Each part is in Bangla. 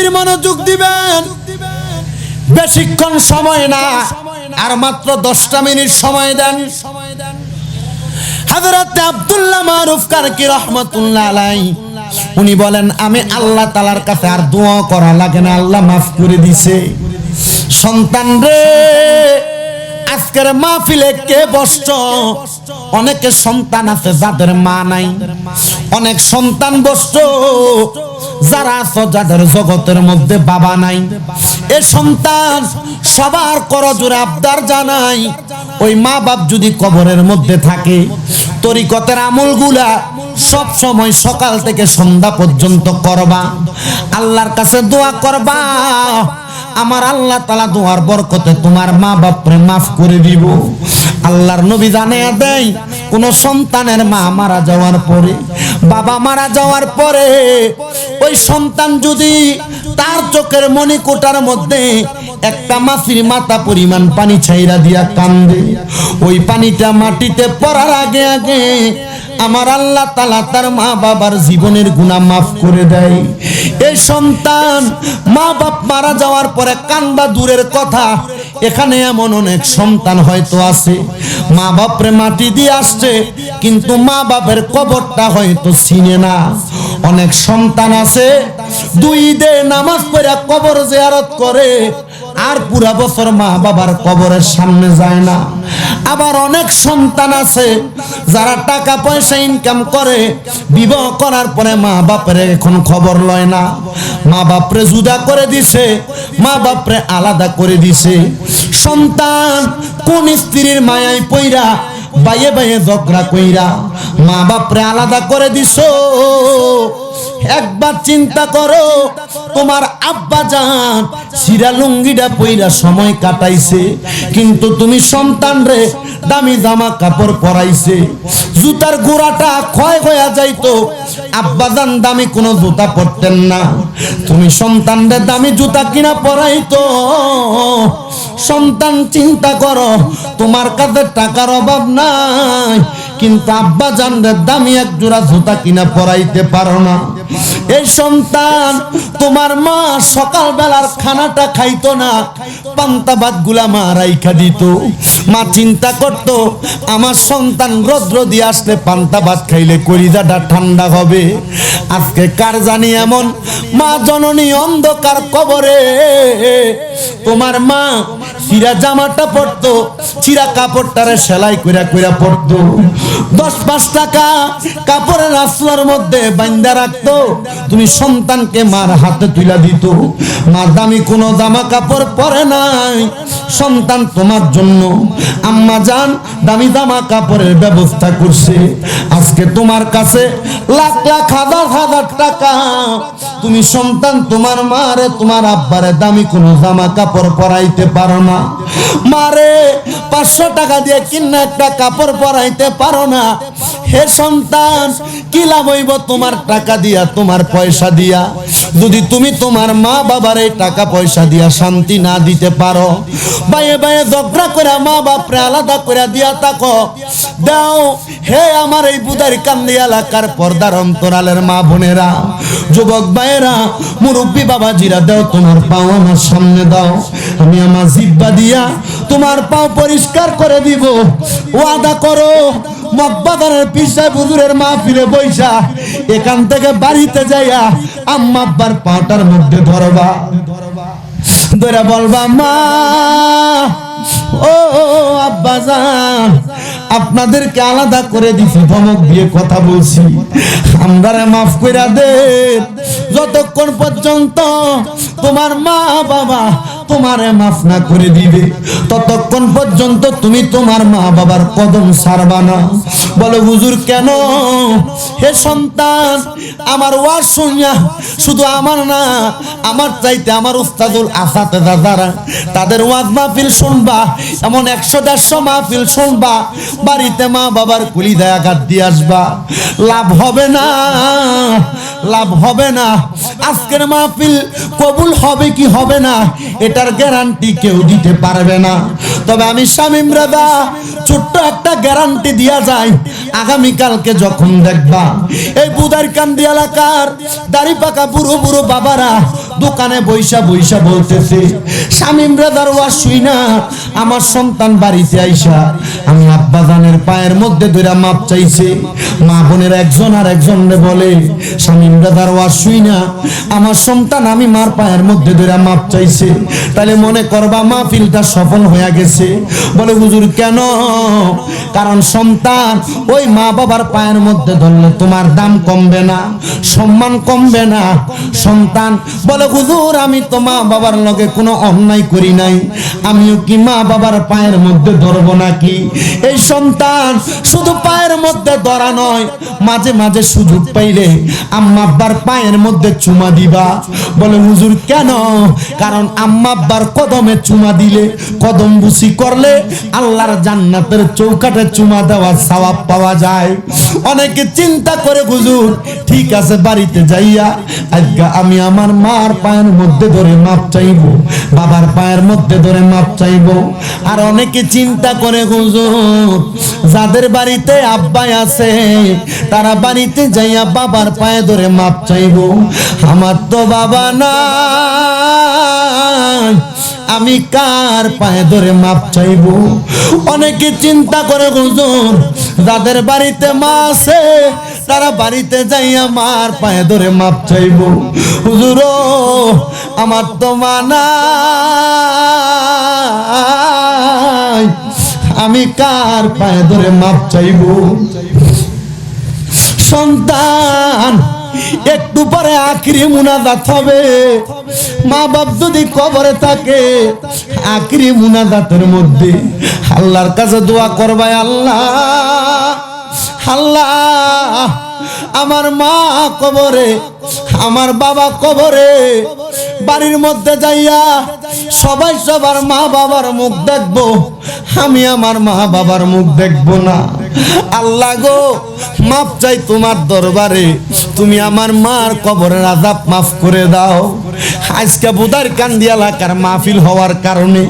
গভীর মনোযোগ দিবেন। বেশিক্ষণ সময় না, আর মাত্র 10টা মিনিট সময় দেন। হযরত আব্দুল্লাহ মারুফ কারকি রাহমাতুল্লাহ আলাইহি উনি বলেন, আমি আল্লাহ তাআলার কাছে আর দোয়া করা লাগে না, আল্লাহ মাফ করে দিছে। সন্তান রে, আজকের মাহফিলে কে বসছ? অনেকের সন্তান আছে যাদের মা নাই, অনেক সন্তান বসছ যারা আছো যাদের জগতের মধ্যে বাবা নাই। এ সন্তান সবার করজোরে আবদার জানাই, ওই মা বাপ যদি কবরের মধ্যে থাকে, তরিকতের আমলগুলা সব সময় সকাল থেকে সন্ধ্যা পর্যন্ত করবা, আল্লাহর কাছে দোয়া করবা। আমার আল্লাহ তাআলা দোয়ার বরকতে তোমার মা বাপরে মাফ করে দিব। আল্লাহর নবী জানিয়ে দেয়, কোন সন্তানের মা মারা যাওয়ার পরে, বাবা মারা যাওয়ার পরে, ওই সন্তান যদি তার চোখের মণিকোটার মধ্যে একটা মাছির মাথা পরিমাণ পানি ছাইরা দিয়া কান্দে, ওই পানিটা মাটিতে পড়ার আগে আগে আমার আল্লাহ তাআলা তার মা বাবার জীবনের গুনাহ মাফ করে দেয়। এই সন্তান মা বাপ মারা যাওয়ার পরে কান্দা দূরের কথা, এখানে এমন অনেক সন্তান হয়তো আছে মা বাপরে মাটি দিয়ে আসছে, কিন্তু মা বাপের কবরটা হয়তো চিনে না। অনেক সন্তান আছে 2 ঈদে নামাজ পড়ে কবর জিয়ারত করে, আর পুরা বছর মা বাবার কবরের সামনে যায় না। আবার অনেক সন্তান আছে যারা টাকা পয়সা ইনকাম করে, বিবাহ করার পরে মা বাপরে এখন খবর লয় না। মা বাপরে জুদা করে দিছে, মা বাপরে আলাদা করে দিছে। সন্তান কোন স্ত্রীর মায়ায় পইরা বাইয়ে বাইয়ে ঝগড়া কইরা মা বাপরে আলাদা করে দিছো। একবার চিন্তা করো, তোমার আব্বা জান সিরা লুঙ্গিটা পইরা সময় কাটাইছে, কিন্তু তুমি সন্তান রে দামি জামা কাপড় পরাইছে। জুতার গোড়াটা ক্ষয় হয়ে যাইতো, আব্বা জান দামি কোনো জুতা পরতেন না, তুমি সন্তান রে দামি জুতা কিনা পরাইতো। সন্তান চিন্তা করো, তোমার কাছে টাকার অভাব নাই, কিন্তু আব্বা জানদের দামি এক জোড়া জুতা কিনা পরাইতে পারো না। এই সন্তান, তোমার মা সকাল বেলার খানাটা খাইতো না, পান্তা ভাত গুলা মা রাইখা দিত। মা চিন্তা করতো, আমার সন্তান রৌদ্র দিয়ে আসলে পান্তা ভাত খাইলে কলিজাটা ঠান্ডা হবে। আজকে কার জানি এমন মা জননী অন্ধকার কবরে, তোমার মা চিরা জামাটা পরতো, চিরা কাপড়টারে সেলাই কইরা কইরা পরতো, 10-5 টাকা কাপড়ের আসলার মধ্যে বাইন্ধা রাখতো, তুমি সন্তানকে মার হাতে তুলা দিত। মা দামি কোনো জামা কাপড় পরে নাই, সন্তান তোমার জন্য আম্মা জান দামি জামা কাপড়ের ব্যবস্থা করছে। আজকে তোমার কাছে লাখ লাখ হাজার হাজার টাকা, তুমি সন্তান তোমার মারে তোমার আব্বারে দামি কোনো জামা কাপড় পরাইতে পারো না। মারে 500 টাকা দিয়ে কিনা একটা কাপড় পরাইতে পারো না। হে সন্তান, কি লাভ হইব তোমার টাকা দিয়া, তোমার পয়সা দিয়া, যদি তুমি তোমার মা বাবার এই টাকা পয়সা দিয়া শান্তি না দিতে পারো। বাইয়ে বাইয়ে ঝগড়া করে মা বাপরে আলাদা করে দিয়া থাকো। দাও হে আমার এই বুদারকান্দি এলাকার পর্দার অন্তরালের মা বোনেরা, যুবক ভাইয়েরা, মুরব্বী বাবাজিরা, দাও তোমার পাও আমার সামনে দাও, আমি আমার জিহ্বা দিয়া তোমার পাও পরিষ্কার করে দিব। ওয়াদা করো, মগবাজারের পীর সাহেব হুজুরের মাহফিলে বইসা এখান থেকে বাড়িতে যাইয়া আম্মা আব্বার পাটার মধ্যে ধরবা, ধরে বলবা, মা ও আব্বা জান, আপনাদেরকে আলাদা করে দিছি, ধমক দিয়ে কথা বলছি, আমরারে মাফ কইরা দেন। যতক্ষণ পর্যন্ত তোমার মা বাবা তোমারে মাফ না করে দিবে, ততক্ষণ পর্যন্ত তুমি তোমার মা বাবার কদম ছাড়বা না। বলো হুজুর কেন? হে সন্তান, আমার ওয়াজ শুনিয়া শুধু আমার না, আমার চাইতে আমার উস্তাদুল আসাতেজা যারা, তাদের ওয়াজ মাহফিল শুনবা, এমন 100-150 মাহফিল শুনবা, বাড়িতে মা বাবার কলিজায় আঘাত দিয়ে আসবা, লাভ হবে না, লাভ হবে না। আজকের মাহফিল কবুল হবে কি হবে না, এটার গ্যারান্টি কেউ দিতে পারবে না। তবে আমি শামীম রাদা ছোট্ট একটা গ্যারান্টি দিয়া যায়, আগামীকালকে যখন দেখবা এই বুদারকান্দি এলাকার দাড়ি পাকা বুড়ো বুড়ো বাবারা দোকানে বইসা বইসা বলতেছে, শামীম ব্রাদার ওয়াজ শুই না আমার সন্তান বাড়িতে আইসা আমি আব্বাজানের পায়ের মধ্যে ধরে মাপ চাইছে। মা বোনের একজন আর একজনরে বলে, শামীম ব্রাদার ওয়াজ শুই না আমার সন্তান আমি মার পায়ের মধ্যে ধরে মাপ চাইছে। তাহলে মনে করবা মাহফিলটা সফল হয়ে গেছে। বলে হুজুর কেন? কারণ সন্তান ওই মা বাবার পায়ের মধ্যে ধরলে তোমার দাম কমবে না, সম্মান কমবে না। সন্তান বলে হুজুর আমি তো মা বাবার লগে কোনো অন্যায় করি নাই, আমিও কি মা বাবার পায়ের মধ্যে ধরবো নাকি? এই সন্তান শুধু পায়ের মধ্যে ধরা নয়, মাঝে মাঝে সুযোগ পাইলে আম্মা আব্বার পায়ের মধ্যে চুমা দিবা। বলে হুজুর কেন? কারণ আম্মা আব্বার কদমে চুমা দিলে, কদম বুসি করলে আল্লাহর জান্নাতের চৌকাঠে চুমা দেওয়ার সওয়াব পাওয়া যায়। অনেকে চিন্তা করে হুজুর ঠিক আছে বাড়িতে যাইয়া আজকে আমি আমার মার পায়ের মধ্যে ধরে মাপ চাইবো, বাবার পায়ের মধ্যে ধরে মাপ চাইবো। আর অনেকে চিন্তা করে হুজুর যাদের বাড়িতে আব্বাই আছে তারা বাড়িতে যাইয়া বাবার পায়ে ধরে মাপ চাইবো। আমার তো বাবা নাই, আমি কার পায়ে ধরে মাপ চাইবো? অনেকে চিন্তা করে হুজুর যাদের বাড়িতে মা আছে তারা বাড়িতে যাইয়া মার পায়ে ধরে মাপ চাইবো। হুজুর আমার তো মা নাই, আমি কার পায়ে ধরে মাপ চাইবো? সন্তান একটু পরে আখিরি মুনাজাত হবে। মা বাপ যদি কবরে থাকে আখিরি মুনাজাতের মধ্যে আল্লাহর কাছে দোয়া করবে, আল্লাহ আল্লাহ আমার মা কবরে, আমার বাবা কবরে, বাড়ির মধ্যে যাইয়া সবাই সবার মা বাবার মুখ দেখবো, আমি আমার মা বাবার মুখ দেখবো না। আল্লাহ গো মাপ চাই তোমার দরবারে, তুমি আমার মার কবরের আযাব মাফ করে দাও। আজকে বুদার কান্দি এলাকার মাহফিল হওয়ার কারণে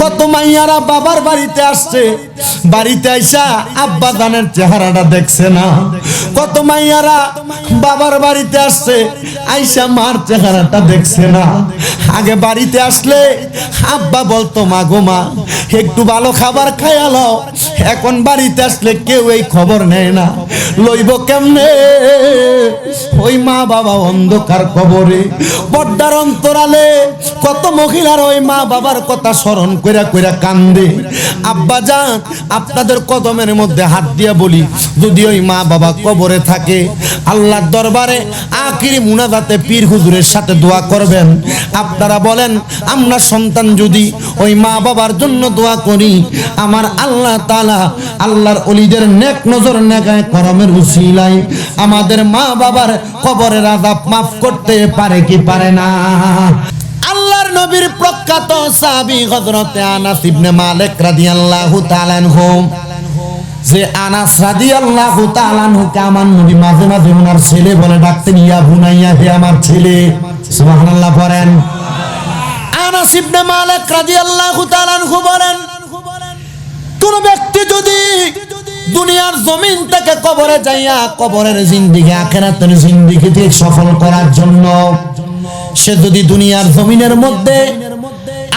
কত মাইয়ারা বাবার বাড়িতে আসছে, বাড়িতে আইসা আব্বা জানের চেহারাটা দেখছে না। কত মাইয়ারা বাবার বাড়িতে আসছে আইসা মার চেহারাটা দেখছে না। আগে বাড়িতে আসলে আব্বা বলতো মা গো মা একটু ভালো খাবার খাইয়ালো, এখন বাড়িতে আসলে কেউ এই খবর নেয় না। লইব কেমনে? ওই মা বাবা অন্ধকার কবরে, পর্দার অন্তরালে কত মহিলার ওই মা বাবার কথা স্মরণ কইরা কইরা কান্দে। আব্বা জান আপনাদের কদমের মধ্যে হাত দিয়া বলি, যদি ওই মা বাবা কবরে থাকে আল্লাহর দরবারে আখিরি মুনাজাতে পীর হুজুরের সাথে দোয়া করবেন। আপনারা বলেন আমরা সন্তান যদি ওই মা বাবার জন্য দোয়া করি, আমার আল্লাহ তাআলা আল্লাহর ওলিদের নেক নজর নেকায় করমের উসিলায় আমাদের মা বাবার কবরের আযাব মাফ করতে পারে কি পারে না? আল্লাহর নবীর প্রখ্যাত সাহাবী হযরতে আনাস ইবনে মালিক রাদিয়াল্লাহু তাআলা আনহু, যে আনাস রাদিয়াল্লাহু তাআলা আনহুকে আমার নবী মাঝে মাঝে ওনার ছেলে বলে ডাকতেন, ইয়া বুনাইয়া, হে আমার ছেলে। সুবহানাল্লাহ পড়েন। আনাস ইবনে মালিক রাদিয়াল্লাহু তাআলা আনহু বলেন, কোন ব্যক্তি যদি দুনিয়ার জমিন থেকে কবরে যাইয়া কবরের জিন্দেগি আখিরাতের জিন্দেগিতে সফল করার জন্য সে যদি দুনিয়ার জমিনের মধ্যে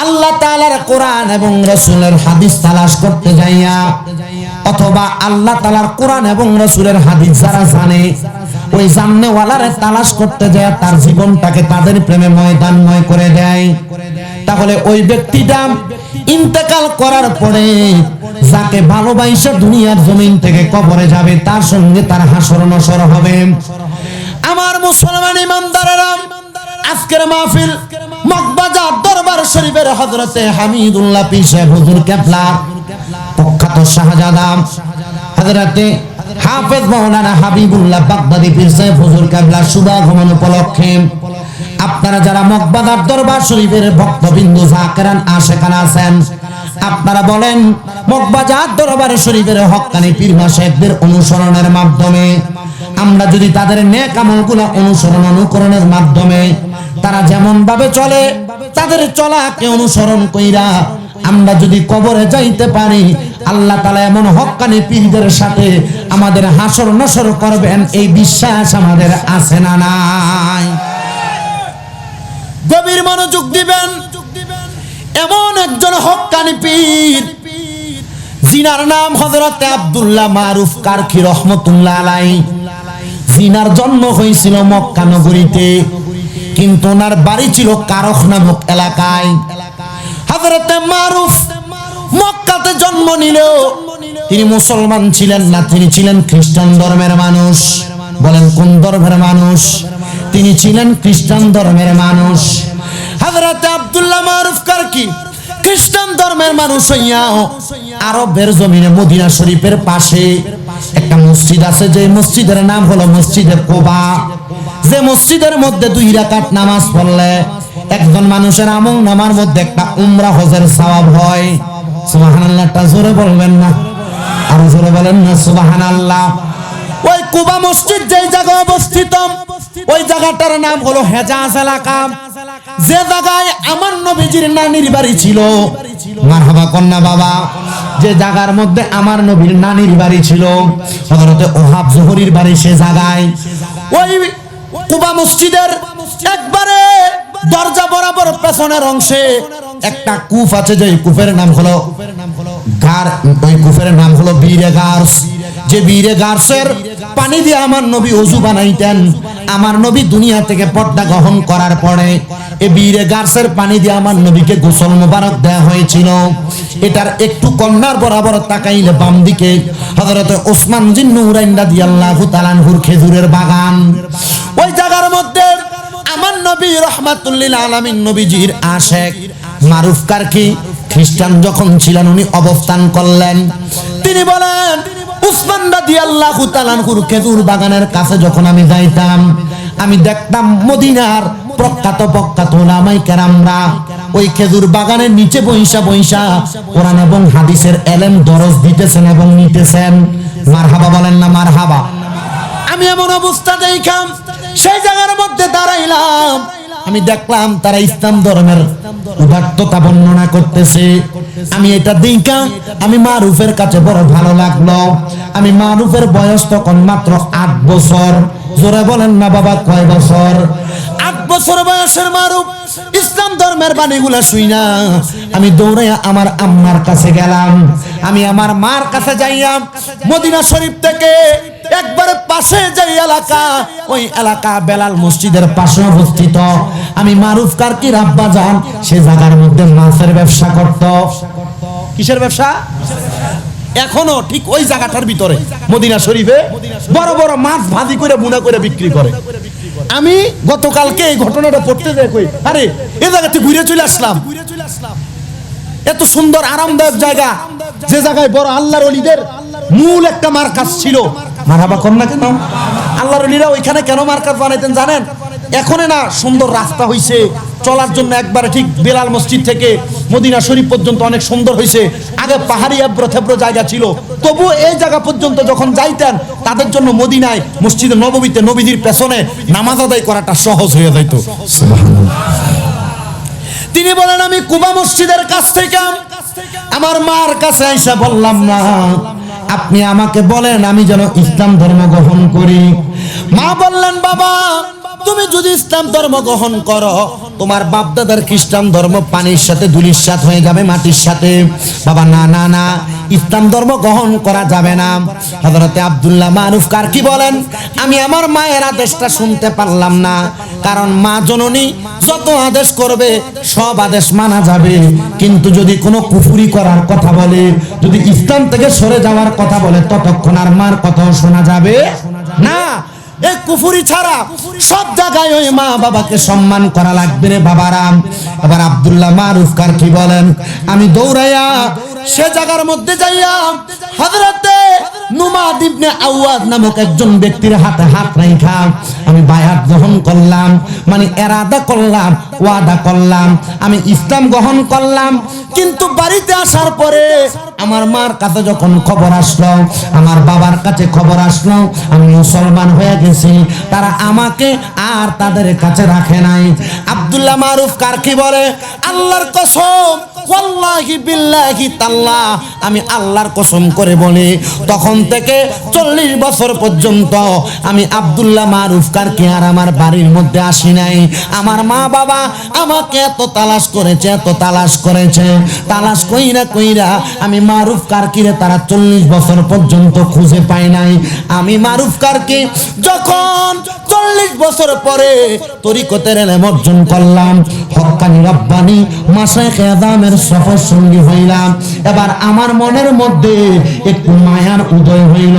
আল্লাহ তাআলার কোরআন এবং রাসূলের হাদিস তালাশ করতে যাইয়া, অথবা আল্লাহ তাআলার কোরআন এবং রাসূলের হাদিস যারা জানে ওই জাননেওয়ালারে তালাশ করতে যায় তার জীবনটাকে তাদের প্রেমে ময়দানময় করে দেয়, তাহলে ওই ব্যক্তিটা ইন্তেকাল করার পরে যাকে ভালোবাসা দুনিয়ার জমিন থেকে কবরে যাবে তার সঙ্গে তার হাসর নসর হবে। আমার মুসলমান ইমানদারেরা, আজকের মাহফিল মগবাজার দরবার শরীফের হযরতে হামিদুল্লাহ পীর সাহেব হুজুর কেবলা প্রখ্যাত শাহজাদা হযরতে হাফেজ মাওলানা হাবিবুল্লাহ বাগদাদী পীর সাহেব হুজুর কেবলা শুভাগমন উপলক্ষে আপনারা যারা মগবাজার দরবার শরীফের ভক্তবিন্দু যাকেরান আশিকান আছেন, আপনারা বলেন মগবাজার দরবার শরীফের হক্কানি পীর মাশায়েখদের অনুসরণের মাধ্যমে আমরা যদি তাদের নেক আমলগুলো অনুসরণ অনুকরণের মাধ্যমে তারা যেমন ভাবে চলে তাদের চলাকে অনুসরণ কইরা আমরা যদি কবরে যাইতে পারি, আল্লাহ তাআলা এমন হক্কানি পীরদের সাথে আমাদের হাসর নসর করবেন, এই বিশ্বাস আমাদের আছে না নাই? গভীর মনোযোগ দিবেন। এমন একজন হক্কানি পীর, জিনার নাম হযরত আব্দুল্লাহ মারুফ কারখী রহমাতুল্লাহ আলাইহি। জিনার জন্ম হয়েছিল মক্কা নগরীতে, কিন্তু ওনার বাড়ি ছিল কারখ নামক এলাকায়। হযরত মারুফ মক্কাতে জন্ম নিলেও তিনি মুসলমান ছিলেন না, তিনি ছিলেন খ্রিস্টান ধর্মের মানুষ। বলেন কোন ধর্মের মানুষ? তিনি ছিলেন খ্রিস্টান ধর্মের মানুষ। হযরত আব্দুল্লাহ মারুফ কারখী খ্রিস্টান ধর্মের মানুষ হইয়াও আরবের জমিনে মদিনা শরীফের পাশে একটা মসজিদ আছে, যে মসজিদের নাম হলো মসজিদে কুবা। যে মসজিদের মধ্যে 2 রাকাত নামাজ পড়লে একজন মানুষের আমল নামার মধ্যে একটা উমরা হজের সওয়াব হয়। সুবহানাল্লাহটা জোরে বলবেন না? আর জোরে বলেন না সুবহানাল্লাহ। ওই কুবা মসজিদ যেই জায়গায় অবস্থিত, ওই জায়গাটার নাম হলো হেজাজ এলাকা। যে জায়গায় আমার নবীজির নানির বাড়ি ছিল, মারহাবা কন্যা বাবা, যে জায়গার মধ্যে আমার নবীর নানির বাড়ি ছিল, হযরত ওহাব জোহরীর বাড়ি, সে জায়গায় ওই কুবা মসজিদের একবারে দরজা বরাবর পেছনের অংশে একটা কূপ আছে, যে কূপের নাম হলো গার। ওই কূপের নাম হলো বীরে গার্স। যে বীরে গার্সের পানি দিয়ে আমার নবী ওযু বানাইতেন। আমার নবী দুনিয়া থেকে পর্দা গ্রহণ করার পরে এই বীরে গার্সের পানি দিয়ে আমার নবীকে গোসল মোবারক দেয়া হয়েছিল। এটার একটু কর্নার বরাবর তাকাইলে বাম দিকে হযরত ওসমান জিন নুরাইন রাদিয়াল্লাহু তাআলা আনহুর খেজুরের বাগান। ওই জায়গার মধ্যে আমার নবী রাহমাতুল লিল আলামিন নবীজির আশেক মারুফ কারখী খ্রিস্টান যখন ছিলেন, উনি অবস্থান করলেন। তিনি বলেন, উসমান রাদিয়াল্লাহু তাআলা আনহুর খেজুর বাগানের কাছে যখন আমি যাইতাম, আমি দেখতাম মদিনার প্রখ্যাত উলামায়ে কেরামরা ওই খেজুর বাগানের নিচে বইসা কোরআন এবং হাদিসের ইলম দরজ দিতেছেন এবং নিতেছেন। মারহাবা বলেন না মারহাবা? আমি এমন অবস্থা দেখাম, সেই জায়গার মধ্যে দাঁড়াইলাম, আমি দেখলাম তারা ইসলাম ধর্মের উদাত্ততা বর্ণনা করতেছে। আমি এটা দেখা আমি মারুফের কাছে বড় ভালো লাগলো। আমি মারুফের বয়স তখন মাত্র 8 বছর। জোরে বলেন না বাবা, কয় বছর? 8 বছর বয়সের মারুফ ইসলাম ধর্মের বাণীগুলা শুইনা আমি দৌড়াইয়া আমার আম্মার কাছে গেলাম। আমি আমার মার কাছে যাইয়া মদিনা শরীফ থেকে একবারে পাশে যে এলাকা, ওই এলাকা বেলাল মসজিদের পাশে অবস্থিত। আমি মারুফ কারখীর আব্বা যান সে জায়গার মধ্যে মাছের ব্যবসা করত। কিসের ব্যবসা? এখনো ঠিক ওই জায়গাটার ভিতরে মদিনা শরীফে বড় বড় মাছ ভাজি করে বুনা করে বিক্রি করে। আমি গতকালকে এই ঘটনাটা পড়তে যাই, কই আরে এই জায়গাতে ঘুরে চলে আসলাম। এত সুন্দর আরামদায়ক জায়গা, যে জায়গায় বড় আল্লাহর ওলিদের মূল একটা মার্কাজ ছিল। মারহাবা কর না কেন? আল্লাহর ওলিরা ওইখানে কেন মার্কাজ বানাইতেন জানেন? এখন না সুন্দর রাস্তা হইছে চলার জন্য, একবারে ঠিক বেলাল মসজিদ থেকে মদিনা শরীফ পর্যন্ত অনেক সুন্দর হয়েছে। আগে পাহাড়ি এবড়ো জায়গা ছিল, তবু এই জায়গা পর্যন্ত যখন যাইতেন তাদের জন্য মদিনায় মসজিদে নববীতে নবীজির পেছনে নামাজ আদায় করাটা সহজ হয়ে যাইত। তিনি বলেন, আমি কুবা মসজিদের কাছ থেকে আমার মার কাছে আইসা বললাম, না আপনি আমাকে বলেন আমি যেন ইসলাম ধর্ম গ্রহণ করি। মা বললেন, বাবা তুমি যদি ইসলাম ধর্ম গ্রহণ করো, তোমার বাপ দাদার খ্রিস্টান ধর্ম পানির সাথে ধুলির সাথে হয়ে যাবে, মাটির সাথে। বাবা না না না, ইসলাম ধর্ম গ্রহণ করা যাবে না। হযরতে আব্দুল্লাহ মারুফ কারখী বলেন, আমি আমার মায়ের আদেশটা শুনতে পারলাম না, কারণ মা জননী যত আদেশ করবে সব আদেশ মানা যাবে, কিন্তু যদি কোনো কুফরি করার কথা বলে, যদি ইসলাম থেকে সরে যাওয়ার কথা বলে, ততক্ষণ আর মার কথাও শোনা যাবে না। এই কুফরি ছাড়া সব জায়গায় ওই মা বাবাকে সম্মান করা লাগবে রে বাবারাম। আবার আব্দুল্লাহ মারুফ কারখী বলেন, আমি দৌড়াইয়া সে জায়গার মধ্যে যাইয়া হযরতে নুমাদ ইবনে আওয়াদ নামক একজন ব্যক্তির হাতে হাত রাখা আমি বায়াত গ্রহণ করলাম, মানে ইরাদা করলাম, ওয়াদা করলাম, আমি ইসলাম গ্রহণ করলাম। কিন্তু বাড়িতে আসার পরে আমার মার কাছে যখন খবর আসলো, আমার বাবার কাছে খবর আসলো আমি মুসলমান হয়ে গেছি, তারা আমাকে আর তাদের কাছে রাখে নাই। আব্দুল্লাহ মারুফ কারখী বলে, আল্লাহর কসম ওয়াল্লাহি বিল্লাহি তাআলা আমি আল্লাহর কসম করে বলি, তখন থেকে 40 বছর পর্যন্ত আমি আব্দুল্লাহ মারুফ কারকি আর আমার বাড়ির মধ্যে আসি নাই। আমার মা বাবা আমাকে এত তালাশ করেছে, এত তালাশ করেছে, তালাশ কইরা কইরা আমি মারুফ কারকিরে তারা 40 বছর পর্যন্ত খুঁজে পাই নাই। আমি মারুফ কারকি যখন 40 বছর পরে তরিকতের ইলম অর্জন করলাম, হক্কানি রব্বানি মাশায়েখ আযমের সফর সঙ্গী হইলাম, এবার আমার মনের মধ্যে একটু মায়ার উদয় হইল।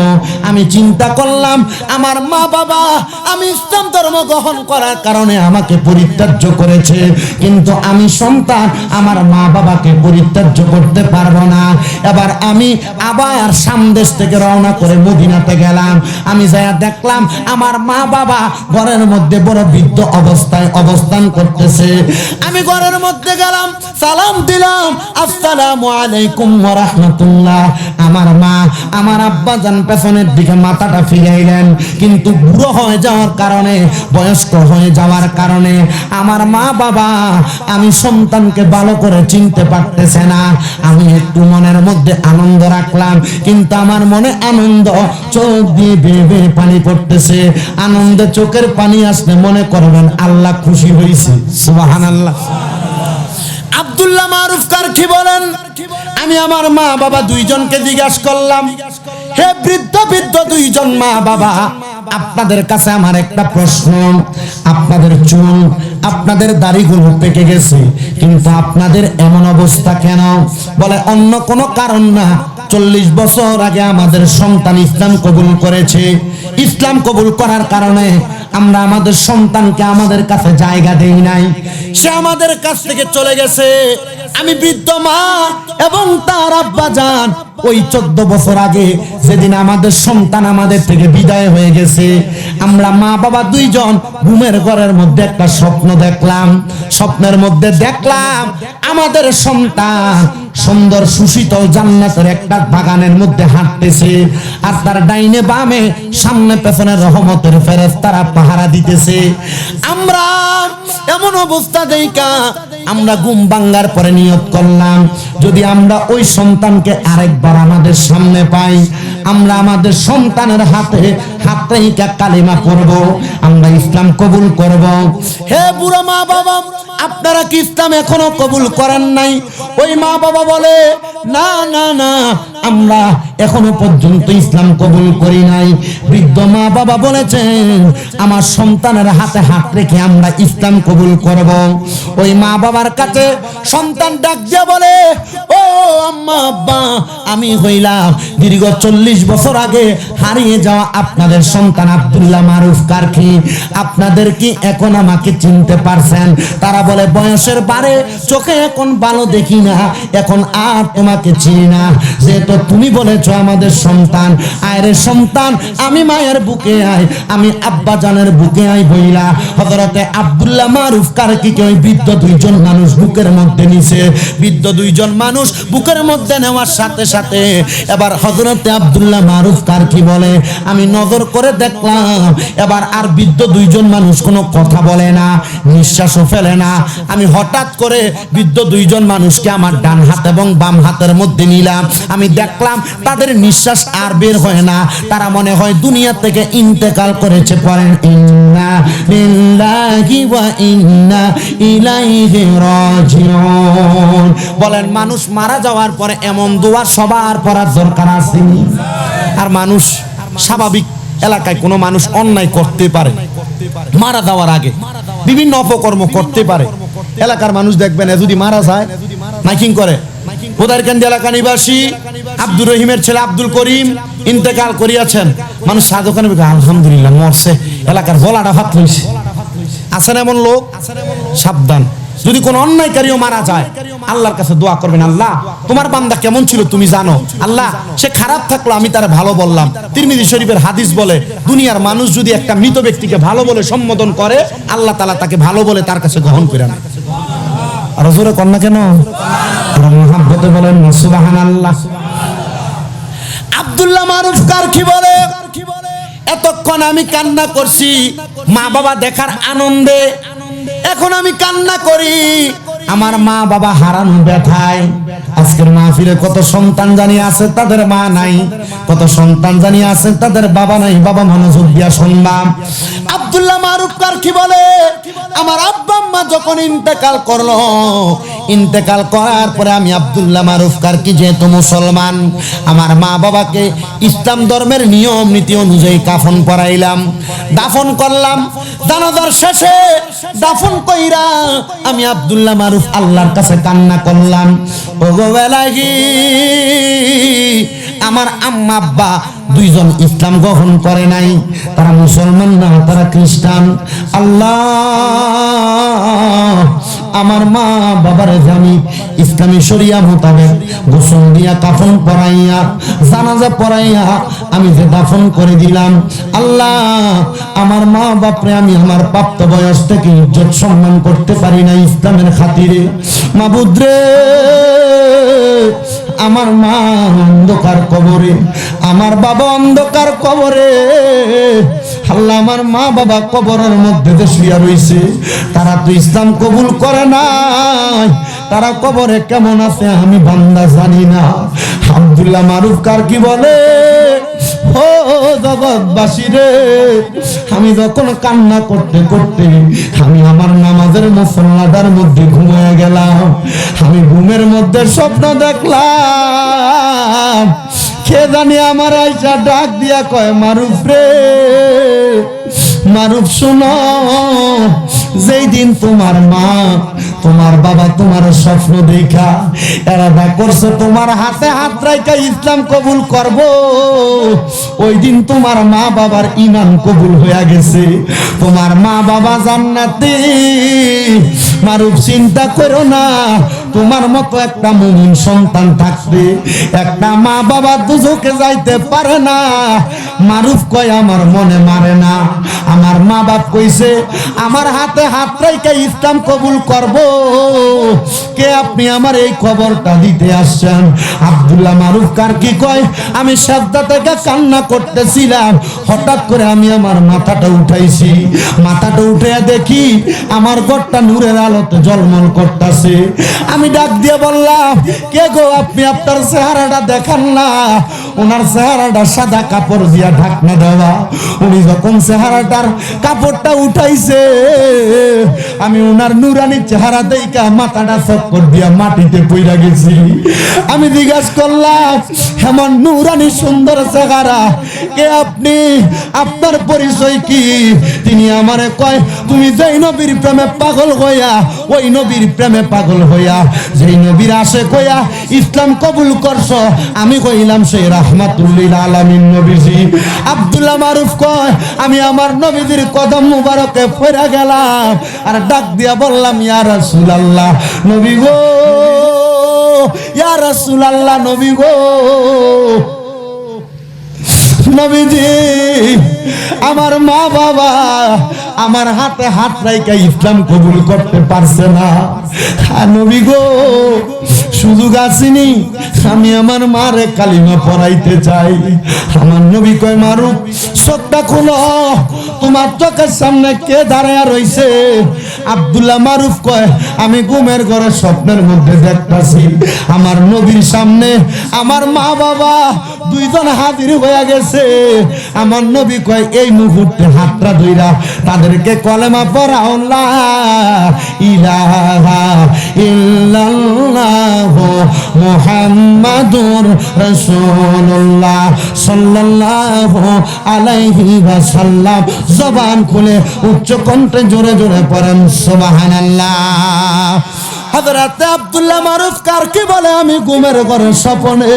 আমি চিন্তা করলাম আমার মা বাবা আমি ইসলাম ধর্ম গ্রহণ করার কারণে আমাকে পরিত্যাজ্য করেছে, কিন্তু আমি সন্তান আমার মা বাবাকে পরিত্যাজ্য করতে পারবো না। এবার আমি আবার সামদেশ থেকে রওনা করে মদিনাতে গেলাম। আমি যাইয়া দেখলাম আমার মা বাবা ঘরের মধ্যে বড় বৃদ্ধ অবস্থায় অবস্থান করতেছে। আমি ঘরের মধ্যে গেলাম, সালাম দিলাম, আসসালামু আলাইকুম ওয়া রাহমাতুল্লাহ। আমার মা আমার আব্বা জান পেছনের দিকে মাথাটা ফিরাইলেন, কিন্তু বুড়ো হয়ে যাওয়ার কারণে, বয়স্ক হয়ে যাওয়ার কারণে আমার মা বাবা আমি সন্তানকে ভালো করে চিনতে পারতেছে না। আমি একটু মনের মধ্যে আনন্দ রাখলাম, কিন্তু আমার মনে আনন্দ চোখ দিয়ে বেয়ে বেয়ে পানি পড়তেছে। আনন্দে চোখের পানি আসলে মনে করবেন আল্লাহ খুশি হয়েছে। সুবহানাল্লাহ। আব্দুল্লাহ মারুফ কারকি বলেন, আমি আমার মা বাবা দুইজনকে জিজ্ঞাসা করলাম, হে বৃদ্ধ বৃদ্ধ দুইজন মা বাবা, আপনাদের কাছে আমার একটা প্রশ্ন। আপনাদের চুল, আপনাদের দাড়িগুলো পেকে গেছে, কিন্তু আপনাদের এমন অবস্থা কেন? বলে অন্য কোনো কারণ না, 40 বছর আগে আমাদের সন্তান ইসলাম কবুল করেছে। ইসলাম কবুল করার কারণে আমরা আমাদের সন্তানকে আমাদের কাছে জায়গা দেই নাই, সে আমাদের কাছ থেকে চলে গেছে। আমি বৃদ্ধ মা এবং তার আব্বা জান ওই 14 বছর আগে যেদিন আমাদের সন্তান আমাদের থেকে বিদায় হয়ে গেছে, আমরা মা বাবা দুইজন ঘুমের ঘরের মধ্যে একটা স্বপ্ন দেখলাম। স্বপ্নের মধ্যে দেখলাম আমাদের সন্তান সুন্দর সুশীতল জান্নাতের একটা বাগানের মধ্যে হাঁটতেছে, আর তার ডাইনে বামে সামনে পেছনে রহমতের ফেরেশতারা পাহারা দিতেছে। আমরা এমন অবস্থা দেখা আমরা ঘুম ভাঙার পরে নিয়ত করলাম, যদি আমরা ওই সন্তানকে আরেকবার আমাদের সামনে পাই, আমরা আমাদের সন্তানের হাতে রেখে কালিমা পড়ব, আমরা ইসলাম কবুল করব। হে বুড়া মা বাবা, আপনারা কি ইসলাম এখনো কবুল করেন নাই? ওই মা বাবা বলে, না না না, আমরা এখনো পর্যন্ত ইসলাম কবুল করি নাই। বৃদ্ধ মা বাবা বলেছেন আমার সন্তানের হাতে হাত রেখে আমরা ইসলাম কবুল করব। ওই মা বাবার কাছে সন্তান ডাক দিয়ে বলে, ও আম্মা আব্বা, আমি হইলাম দীর্ঘ 40 বছর আগে হারিয়ে যাওয়া আপনাদের সন্তান আব্দুল্লাহ মারুফ কারকি। আপনাদের কি এখন আমাকে চিনতে পারছেন? তারা বলে, বয়সের বারে চোখে এখন ভালো দেখি না, এখন আর তোমাকে চিনি না। যেহেতু তুমি বলেছো আমাদের সন্তান, আয়রে সন্তান, আমি মায়ের বুকে আই, আমি আব্বা জানের বুকে আই বইলা হযরতে আব্দুল্লাহ মারুফ কারকিকে ওই বৃদ্ধ দুইজন মানুষ বুকের মধ্যে নিছে। বৃদ্ধ দুইজন মানুষ বুকের মধ্যে নেওয়ার সাথে সাথে এবার হযরতে আব্দুল্লাহ মারুফ কারকি বলে, আমি নজর করে দেখলাম এবার আর বৃদ্ধ দুইজন মানুষ কোনো কথা বলে না, নিঃশ্বাসও ফেলে না। আমি হঠাৎ করে বৃদ্ধ দুইজন মানুষকে আমার ডান হাত এবং বাম হাতের মধ্যে নিলাম। আমি দেখলাম তাদের নিঃশ্বাস আর বের হয় না, তারা মনে হয় দুনিয়া থেকে ইন্তেকাল করেছে। পড়েন, ইন্না লিল্লাহি ওয়া ইন্না ইলাইহি রাজিউন। বলেন, মানুষ মারা যাওয়ার পরে এমন দোয়া সবার পড়ার দরকার আছে? আর মানুষ স্বাভাবিক এলাকায় কোনো মানুষ অন্যায় করতে পারে, মারা যাওয়ার আগে বিভিন্ন অপকর্ম করতে পারে। এলাকার মানুষ দেখবেন যদি মারা যায় মাইকিং করে। বোদারকান্দি এলাকা নিবাসী আব্দুর রহিমের ছেলে আব্দুল করিম ইন্তেকাল করিয়াছেন, মানুষ সাধকানে আলহামদুলিল্লাহ মরছে, এলাকার বলাটা ভাত লইছে। আছেন এমন লোক, সাবধান। যদি কোন অন্যায়কারীও মারা যায়, আল্লাহর কাছে দোয়া করবেন, আল্লাহ তোমার বান্দা কেমন ছিল তুমি জানো, আল্লাহ সে খারাপ থাকলো আমি তারা ভালো বললাম। তিরমিজি শরীফের হাদিস বলে, দুনিয়ার মানুষ যদি একটা মৃত ব্যক্তিকে ভালো বলে সম্বোধন করে, আল্লাহ তাআলা তাকে ভালো বলে তার কাছে গ্রহণ করে নেয়। আর জোরে কন্যা কেন মহাব্বতে বলেন সুবহানাল্লাহ। আব্দুল্লাহ মারুফ কারকি বলে, এতক্ষণ আমি কান্না করছি মা বাবা দেখার আনন্দে, এখন আমি কান্না করি আমার মা বাবা হারানো ব্যথায় আজকের মাহফিলে কত সন্তান জানি আছে তাদের মা নাই, কত সন্তান জানি আছে তাদের বাবা নাই। বাবা মনোযোগ দিয়া শুনবা। আব্দুল্লাহ মারুফ কারকি বলে, আমার আব্বা আম্মা যখন ইন্তেকাল করলো, ইন্তেকাল করার পরে আমি আব্দুল্লাহ মারুফ কারকি যেহেতু মুসলমান, আমার মা বাবাকে ইসলাম ধর্মের নিয়ম নীতি অনুযায়ী কাফন পরাইলাম, দাফন করলাম। জানাজার শেষে দাফন কইরা আমি আব্দুল্লাহ মারুফ আল্লাহর কাছে কান্না করলাম, ওগো বেলাহি, আমার আম্মা আব্বা দুইজন ইসলাম গ্রহণ করে নাই, তারা মুসলমান না, তারা খ্রিস্টান। আল্লাহ, আমার মা বাবার আমি ইসলামী শরিয়া মোতাবেক গোসল দিয়া কাফন পরাইয়া জানাজা পরাইয়া আমি যে দাফন করে দিলাম, আল্লাহ আমার মা বাপরে আমি আমার প্রাপ্ত বয়স থেকে ইজ্জত সম্মান করতে পারি না ইসলামের খাতিরে। মাবুদ রে, আমার মা অন্ধকার কবরে, আমার বাবা অন্ধকার কবরে। আল্লাহ, আমার মা বাবা কবরের মধ্যে যে শুয়ে রইছে, তারা তো ইসলাম কবুল করে নাই, তারা কবরে কেমন আছে আমি বান্দা জানি না। আব্দুল্লাহ মারুফ কারকি বলে, ও জগৎবাসী রে, আমি যখন কান্না করতে করতে আমি আমার নামাজের মুসল্লাটার মধ্যে ঘুমিয়ে গেলাম, আমি ঘুমের মধ্যে স্বপ্ন দেখলাম, কে জানি আমার আইসা ডাক দিয়া কয়, মারুফ রে, মারুফ শোনো, যেই দিন তোমার মা তোমার বাবা তোমার স্বপ্ন দেখা এরাদা করছে তোমার হাতে হাত রাখা ইসলাম কবুল করব, ওই দিন তোমার মা বাবার ঈমান কবুল হয়ে গেছে, তোমার মা বাবা জান্নাতে। মারুফ চিন্তা করো না, তোমার মতো একটা মুমিন সন্তান থাকবে, একটা মা বাবা দুজকে যাইতে পারে না। মারুফ কয়, আমার মনে মারে না, আমার মা বাপ কইছে আমার হাতে হাত রেখে ইসলাম কবুল করব, কে আপনি আমার এই খবরটা দিতে আসছেন? আব্দুল্লাহ মারুফ কারকি কয়, আমি সাজদা থেকে কান্না করতেছিলাম, হঠাৎ করে আমি আমার মাথাটা উঠাইছি, মাথাটা উঠে দেখি আমার ঘরটা নূরের আলোতে ঝলমল করতেছে। আমি ডাক দিয়ে বললাম, কে গো আপনি? আপনার চেহারাটা দেখান না। ওনার চেহারাটা সাদা কাপড় দিয়া ঢাকনা দেওয়া, উনি যখন চেহারাটার কাপড়টা উঠাইছে, আমি ওনার নুরানি চেহারা দেখা মাথাটা চক্কর দিয়া মাটিতে পইরা গেছি। আমি জিজ্ঞাসা করলাম, এমন নুরানি সুন্দর চেহারা, কে আপনি? আপনার পরিচয় কি? তিনি আমারে কয়, তুমি যেই নবীর প্রেমে পাগল হইয়া, ওই নবীর প্রেমে পাগল হইয়া, যেই নবীর আশিক হইয়া ইসলাম কবুল করছো, আমি কইলাম সেই রাহমাতুল লিল আলামিন নবীজি। আব্দুল্লাহ মারুফ কয়, আমি আমার নবীজির কদম মুবারকে পড়ে গেলাম, আর ডাক দিয়া বললাম, ইয়া রাসূলুল্লাহ, নবী গো, ইয়া রাসূলুল্লাহ, নবী গো, নবীজি, আমার মা বাবা আমার হাতে হাত রাইখা ইসলাম কবুল করতে পারছে না। নবী গো, সুযোগ আসেনি, আমি আমার মারে কালিমা পড়াইতে চাই। আমার নবী কয়, মারুফ চোখটা খুলো, তোমার চোখের সামনে কে দাঁড়ায় রইছে? আব্দুল্লাহ মারুফ কয়, আমি ঘুমের ঘরে স্বপ্নের মধ্যে দেখতাছি আমার নবীর সামনে আমার মা বাবা দুইজন হাজির হয়ে গেছে। আমার নবী কয়, এই মুহূর্তে হাতটা ধইরা তাদেরকে কলেমা পড়াও, লা ইলাহা ইল্লাল্লাহু মুহাম্মাদুর রাসূলুল্লাহ সাল্লাল্লাহু আলাইহি ওয়াসাল্লাম। জবান খুলে উচ্চ কণ্ঠে জোরে জোরে পড়েন সুবহানাল্লাহ। হযরত আব্দুল্লাহ মারুফ কারকি বলে, আমি ঘুমের ঘরে স্বপ্নে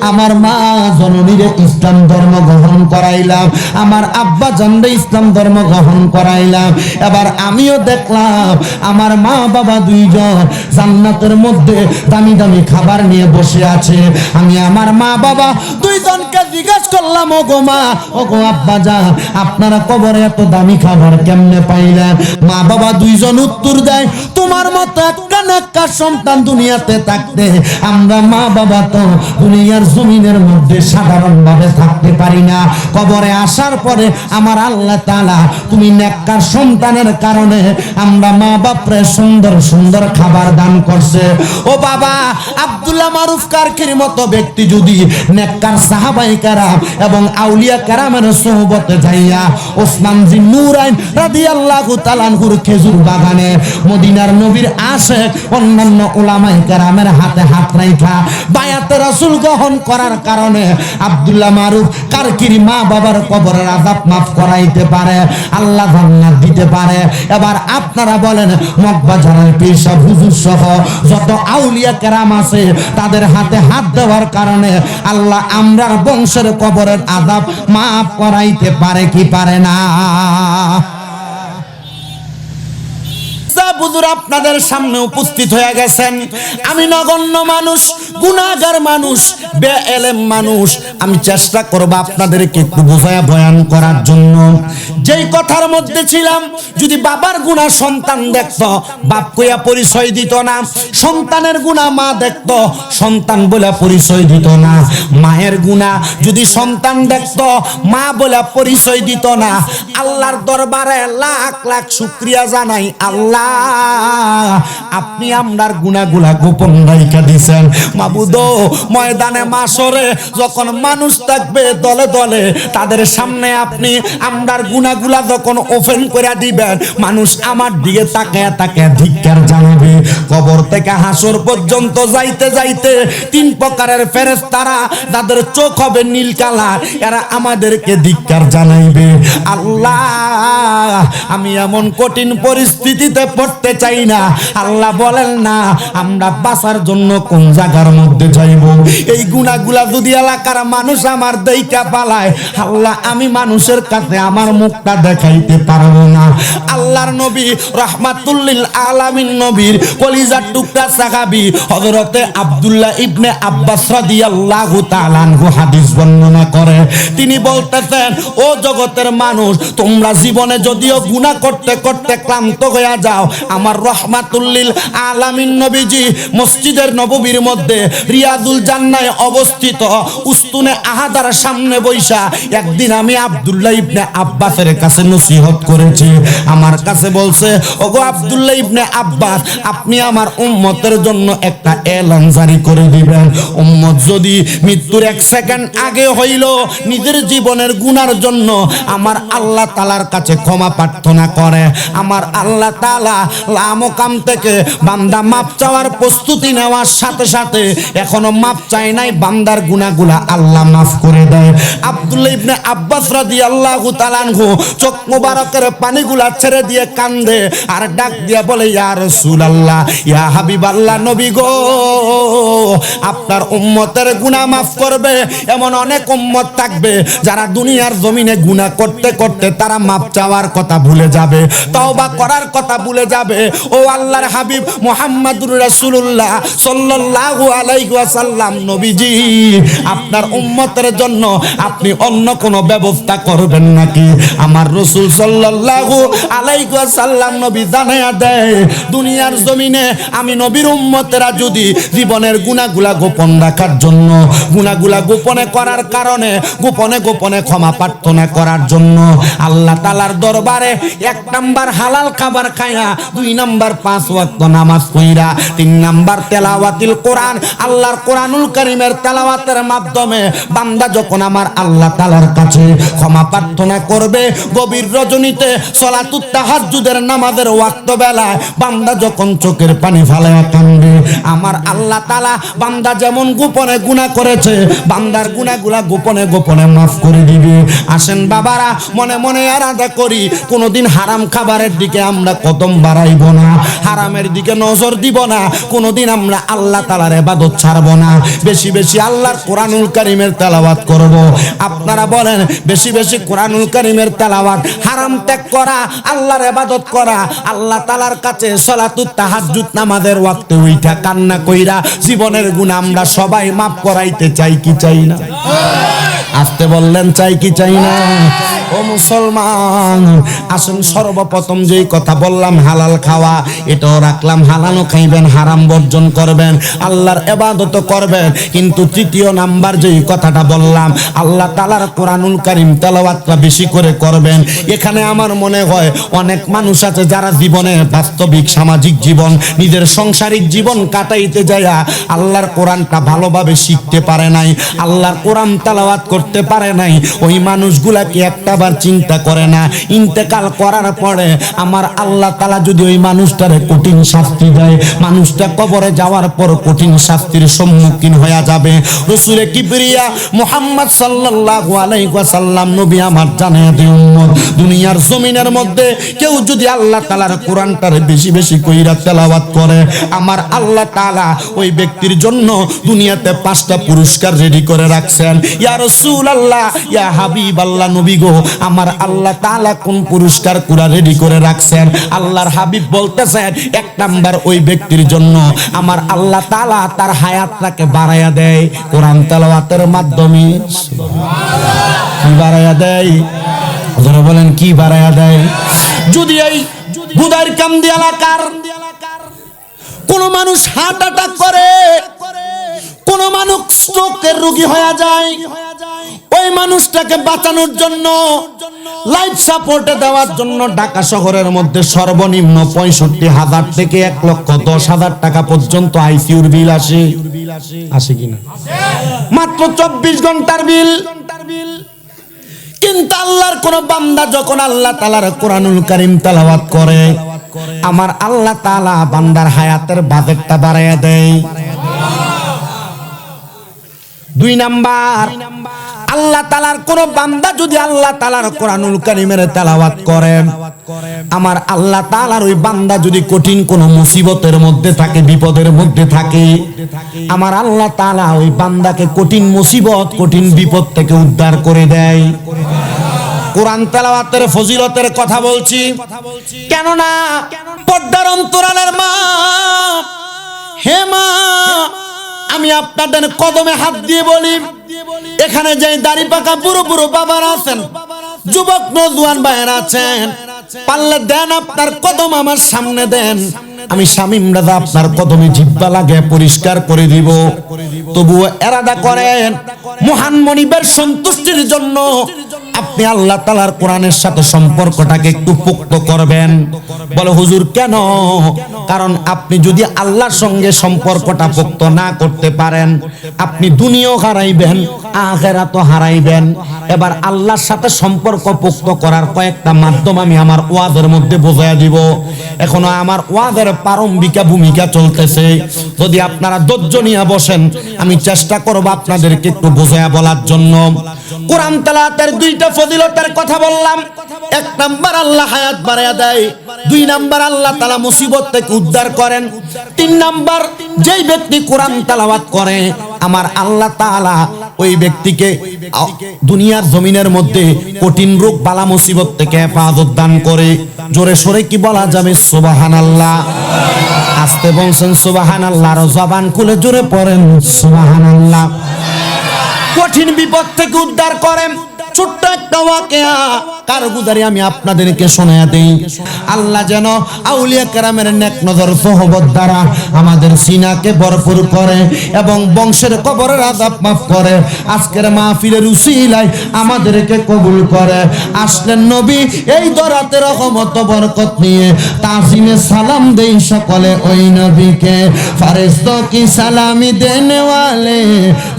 আমার মা জননীরে ইসলাম ধর্ম গ্রহণ করাইলাম, আমার আব্বা জানরে ইসলাম ধর্ম গ্রহণ করাইলাম। এবার আমিও দেখলাম আমার মা বাবা দুইজন জান্নাতের মধ্যে দামি দামি খাবার নিয়ে বসে আছে। আমি আমার মা বাবা দুইজনকে জিজ্ঞাসা করলাম, ও গো মা, ও গো আব্বা জান, আপনারা কবরে এত দামি খাবার কেমনে পাইলেন? মা বাবা দুইজন উত্তর দেয়, তোমার মতো একটা নেককার সন্তান দুনিয়াতে থাকতে আমরা মা বাবা তো দুনিয়ার জমিনের মধ্যে সাধারণভাবে থাকতে পারি না। কবরে আসার পরে আমার আল্লাহ তাআলা তুমি নেককার সন্তানের কারণে আমরা মা বাপরে সুন্দর সুন্দর খাবার দান করছে। ও বাবা, আব্দুল্লাহ মারুফ কারকির মতো ব্যক্তি যদি নেককার সাহাবায়ে কেরাম এবং আউলিয়া কেরামের সোহবতে যাইয়া ওসমান জিন নূরাইন রাদিয়াল্লাহু তাআলা আনহুর খেজুর বাগানে মদিনার নবীর আশিক অন্যান্য উলামায়ে কেরামের হাতে হাত রাখা বায়াতে রাসূল গ্রহণ করার কারণে আব্দুল্লাহ মারুফ কারকির মা বাবার কবরের আযাব মাফ করাইতে পারে, আল্লাহ জান্নাত দিতে পারে। এবার আপনারা বলেন, মগবাজারের পীর সাহেব হুজুর সহ যত আউলিয়া কেরাম আছে তাদের হাতে হাত দেওয়ার কারণে আল্লাহ আমরার বংশের কবরের আযাব মাফ করাইতে পারে কি পারে না? হুজুর আপনাদের সামনে উপস্থিত হয়ে গেছেন। আমি নগণ্য মানুষ, গুনাহগার মানুষ, বেএলেম মানুষ। আমি চেষ্টা করব আপনাদেরকে একটু বোঝায়া বয়ান করার জন্য। যেই কথার মধ্যে ছিলাম, যদি বাবার গুনাহ সন্তান দেখত বাপ কইয়া পরিচয় দিত না, সন্তানের গুনাহ মা দেখত সন্তান বলে পরিচয় দিত না, মায়ের গুনাহ যদি সন্তান দেখত মা বলে পরিচয় দিত না। আল্লাহর দরবারে লাখ লাখ শুকরিয়া জানাই, আল্লাহ আপনি আমরার গুনাহগুলা গোপন রাইখা দিয়েছেন। মাবুদ, ময়দানে মাশরে যখন মানুষ থাকবে দলে দলে, তাদের সামনে আপনি আমরার গুনাহগুলা যখন ওপেন করে দিবেন, মানুষ আমার দিকে তাকায় তাকায় ধিক্কার জানাবে। কবর থেকে হাসর পর্যন্ত যাইতে যাইতে তিন প্রকারের ফেরেশতারা, যাদের চোখ হবে নীল কালার, এরা আমাদেরকে ধিক্কার জানাইবে। আল্লাহ, আমি এমন কঠিন পরিস্থিতিতে পড়তে চাই না। আল্লাহ বলেন না আমরা বাঁচার জন্য কোন জায়গার মধ্যে যাইব। এই গুনাহগুলা যদি এলাকার মানুষ আমার দেইকা পালায়, আল্লাহ আমি মানুষের কাছে আমার মুখটা দেখাইতে পারবো না। আল্লাহর নবী রাহমাতুল লিল আলামিন নবীর কলিজার টুকরা সাহাবী হযরতে আব্দুল্লাহ ইবনে আব্বাস রাদিয়াল্লাহু তাআলা আনহু হাদিস বর্ণনা করে। তিনি বলতেছেন, ও জগতের মানুষ, তোমরা জীবনে যদিও গুনাহ করতে করতে ক্লান্ত হয়ে যাও, আমার রাহমাতুল লিল আলামিন নবীজি মসজিদের নববীর মধ্যে রিয়াদুল জান্নায় অবস্থিত উস্তুনে আহাদার সামনে বৈশা একদিন আমি আব্দুল্লাহ ইবনে আব্বাসের কাছে নসিহত করেছি। আমার কাছে বলছে, ওগো আব্দুল্লাহ ইবনে আব্বাস, আপনি আমার উম্মতের জন্য একটা এলান জারি করে দিবেন। উম্মত যদি মৃত্যুর 1 সেকেন্ড আগে হইল নিজের জীবনের গুনার জন্য আমার আল্লাহ তাআলার কাছে ক্ষমা প্রার্থনা করে, আমার আল্লাহ তাআলা লামকাম থেকে বান্দা মাপ চাওয়ার প্রস্তুতি নেওয়ার সাথে সাথে এখনো মাপ চায় নাই, বান্দার গুনাহগুলা আল্লাহ মাফ করে দেয়। আব্দুল্লাহ ইবনে আব্বাস রাদিয়াল্লাহু তাআলা আনহু চোখ মোবারকের পানিগুলা ছেড়ে দিয়ে কান্দে আর ডাক দিয়া বলে, ইয়া রাসূলুল্লাহ, ইয়া হাবিবাল্লাহ, নবী গো, আপনার উম্মতের গুনাহ মাফ করবে এমন অনেক উম্মত থাকবে যারা দুনিয়ার জমিনে গুনাহ করতে করতে তারা মাপ চাওয়ার কথা ভুলে যাবে, তওবা করার কথা ভুলে যাবে। ও আল্লাহর হাবিব মুহাম্মদুর রাসূলুল্লাহ সাল্লাল্লাহু আলাইহি ওয়াসাল্লাম, নবীজি আপনার উম্মতের জন্য আপনি অন্য কোনো ব্যবস্থা করবেন নাকি? আমার রাসূল সাল্লাল্লাহু আলাইহি ওয়াসাল্লাম নবী জানায়া দেয়, দুনিয়ার জমিনে আমি নবীর উম্মতেরা যদি জীবনের গুনাহগুলা গোপন রাখার জন্য, গুনাহগুলা গোপনে করার কারণে, গোপনে গোপনে ক্ষমা প্রার্থনা করার জন্য আল্লাহ তাআলার দরবারে 1 নাম্বার হালাল খাবার খায়া, 2 নাম্বার 5 ওয়াক্ত নামাজ পড়া, 3 নাম্বার তেলাওয়াতুল কোরআন, আল্লাহর কোরআনুল কারীমের তেলাওয়াতের মাধ্যমে বান্দা যখন আমার আল্লাহ তাআলার কাছে ক্ষমা প্রার্থনা করবে, গভীর রজনীতে সালাতুত তাহাজ্জুদের নামাজের ওয়াক্ত বেলায় বান্দা যখন চোখের পানি ফেলায়া কাঁদবে, আমার আল্লাহ তাআলা বান্দা যেমন গোপনে গুনাহ করেছে বান্দার গুনাহগুলা গোপনে গোপনে মাফ করে দিবে। আসেন বাবারা, মনে মনে আরাধনা করি, কোনোদিন হারাম খাবারের দিকে আমরা কদম বাড়াইব না, হারামের দিকে নজর দিব না, কোনোদিন আমরা আল্লাহ তাআলার ইবাদত ছাড়ব না, বেশি বেশি আল্লাহর কোরআনুল কারীমের তেলাওয়াত করব। আপনারা বলেন, বেশি বেশি কোরআনুল কারীমের তেলাওয়াত, হারাম ত্যাগ করা, আল্লাহর ইবাদত করা, আল্লাহ তাআলার কাছে সালাতুত তাহাজ্জুদ নামাজের ওয়াক্তে উইঠা কান্না কইরা জীবনের গুনাহ আমরা সবাই মাফ করাইতে চাই কি চাই না? আসতে বললেন চাই কি চাই না? ও মুসলমান, আসুন সর্বপ্রথম যেই কথা বললাম হালাল খাওয়া, এটাও রাখলাম, হালালও খাইবেন, হারাম বর্জন করবেন, আল্লাহর ইবাদত করবেন। কিন্তু তৃতীয় নাম্বার যেই কথাটা বললাম, আল্লাহ তাআলার কোরআনুল কারীম তেলাওয়াতটা বেশি করে করবেন। এখানে আমার মনে হয় অনেক মানুষ আছে যারা জীবনে বাস্তবিক সামাজিক জীবন, নিজের সাংসারিক জীবন কাটাইতে যায়া আল্লাহর কোরআনটা ভালোভাবে শিখতে পারে নাই, আল্লাহর কোরআন তেলাওয়াত করতে পারে নাই। ওই মানুষগুলাকে একটাবার চিন্তা করে না, ইন্তেকাল করার পরে আমার আল্লাহ তাআলা যদি ওই মানুষটারে কঠিন শাস্তি দেয়, মানুষটা কবরে যাওয়ার পর কঠিন শাস্তির সম্মুখীন হয়ে যাবে। রাসূলে কিবরিয়া মুহাম্মদ সাল্লাল্লাহু আলাইহি ওয়াসাল্লাম নবী আমার জানায়া দেন, উম্মত দুনিয়ার জমিনের মধ্যে কেউ যদি আল্লাহ তাআলার কোরআনটারে বেশি বেশি কইরা তেলাওয়াত করে, আমার আল্লাহ তাআলা ওই ব্যক্তির জন্য দুনিয়াতে 5টা পুরস্কার রেডি করে রাখছেন। ইয়া রাসূলুল্লাহ, ইয়া হাবিবাল্লাহ, নবী গো, আমার আল্লাহ তাআলা কোন পুরস্কার কুরা রেডি করে রাখছেন? আল্লাহর হাবিব বলতেছেন, 1 নাম্বার ওই ব্যক্তির জন্য আমার আল্লাহ তাআলা তার হায়াতটাকে বাড়ায়া দেয় কোরআন তেলাওয়াতের মাধ্যমে। সুবহানাল্লাহ। কি বাড়ায়া দেয়? ধরে বলেন কি বাড়ায়া দেয়? যদি এই বুদাইর কামদি এলাকার কোন মানুষ হার্ট অ্যাটাক করে, কোন মানুষ স্ট্রোকের রোগী হয়ে যায়, ওই মানুষটাকে বাঁচানোর জন্য, লাইফ সাপোর্টে দেওয়ার জন্য ঢাকা শহরের মধ্যে সর্বনিম্ন 65,000 থেকে 1,10,000 টাকা পর্যন্ত আইসিইউর বিল আসে। আসে কিনা? মাত্র 24 ঘন্টার বিল। কিন্তু আল্লাহর কোন বান্দা যখন আল্লাহ তাআলার কোরআনুল কারীম তেলাওয়াত করে, আমার আল্লাহ তাআলা বান্দার হায়াতের বাজেটটা বাড়ায়া দেয়। 2 নাম্বার, আল্লাহ তাআলার কোন বান্দা যদি আল্লাহ তাআলার কোরআনুল কারীমের তেলাওয়াত করে, আমার আল্লাহ তাআলার ওই বান্দা যদি কঠিন কোন মুসিবতের মধ্যে থাকে, বিপদের মধ্যে থাকে, আমার আল্লাহ তাআলা ওই বান্দাকে কঠিন মুসিবত, কঠিন বিপদ থেকে উদ্ধার করে দেয়। কোরআন তেলাওয়াতের ফজিলতের কথা বলছি, কেননা পর্দার অন্তরালের মা, হে মা, আমি আপনাদের কদমে হাত দিয়ে বলি, এখানে যে দাড়ি পাকা বুড়ো বুড়ো বাবারা আছেন, যুবক নওজোয়ান ভাইয়েরা আছেন, পারলে দেন আপনার কদম আমার সামনে দেন, আমি শামীম রাজা আপনার কদমে জিহ্বা লাগে পরিষ্কার করে দিব। তবুও এরাদা করেন মহান মনিবের সন্তুষ্টির জন্য আপনি আল্লাহ তাআলার কোরআনের সাথে সম্পর্কটাকে একটু পোক্ত করবেন। বলে হুজুর কেন? কারণ আপনি যদি আল্লাহর সঙ্গে সম্পর্কটা পোক্ত না করতে পারেন, আপনি দুনিয়াও হারাইবেন, আখিরাতও হারাইবেন। এবার আল্লাহর সাথে সম্পর্ক পোক্ত করার কয়েকটা মাধ্যম আমি আমার ওয়াজের মধ্যে বোঝায়া দিব। এখনো আমার ওয়াজের প্রারম্ভিকা ভূমিকা চলতেছে, যদি আপনারা ধৈর্য নিয়ে বসেন আমি চেষ্টা করব আপনাদেরকে একটু বোঝায়া বলার জন্য। কোরআন তেলাওয়াতের 2টা ফজিলতের কথা বললাম। 1 নাম্বার আল্লাহ হায়াত বাড়ায়া দেয়, 2 নাম্বার আল্লাহ তাআলা মুসিবত থেকে উদ্ধার করেন, 3 নাম্বার যেই ব্যক্তি কোরআন তেলাওয়াত করে আমার আল্লাহ তাআলা ওই ব্যক্তিকে দুনিয়ার জমিনের মধ্যে কঠিন রোগ বালা মুসিবত থেকে হেফাজত দান করে। জোরে সরে কি বলা যাবে? সুবহানাল্লাহ। আস্তে বলছেন সুবহানাল্লাহ, আর জবান খুলে জোরে পড়েন সুবহানাল্লাহ। কঠিন বিপদ থেকে উদ্ধার করেন। ছোট্ট একটা ওয়াকিয়া কারগুজারি আমি আপনাদেরকে শোনায়া দেই। আল্লাহ যেন আউলিয়া কেরামের নেক নজর সোহবত দ্বারা আমাদের সিনাকে ভরপুর করে এবং বংশের কবরের আযাব মাফ করে। আজকের মাহফিলের উসিলায় আমাদেরকে কবুল করে। আসলেন নবী এই দরাতে রহমত বরকত নিয়ে, তাজিমে সালাম দেই সকলে ওই নবীকে। ফেরেশতা কি সালামি দেনে ওয়ালে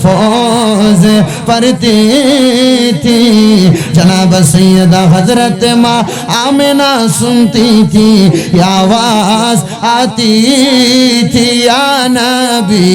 ফৌজ পড়তি थी, जनाब सैयदा हजरत माँ आमिना सुनती थी, आवाज आती थी या नबी।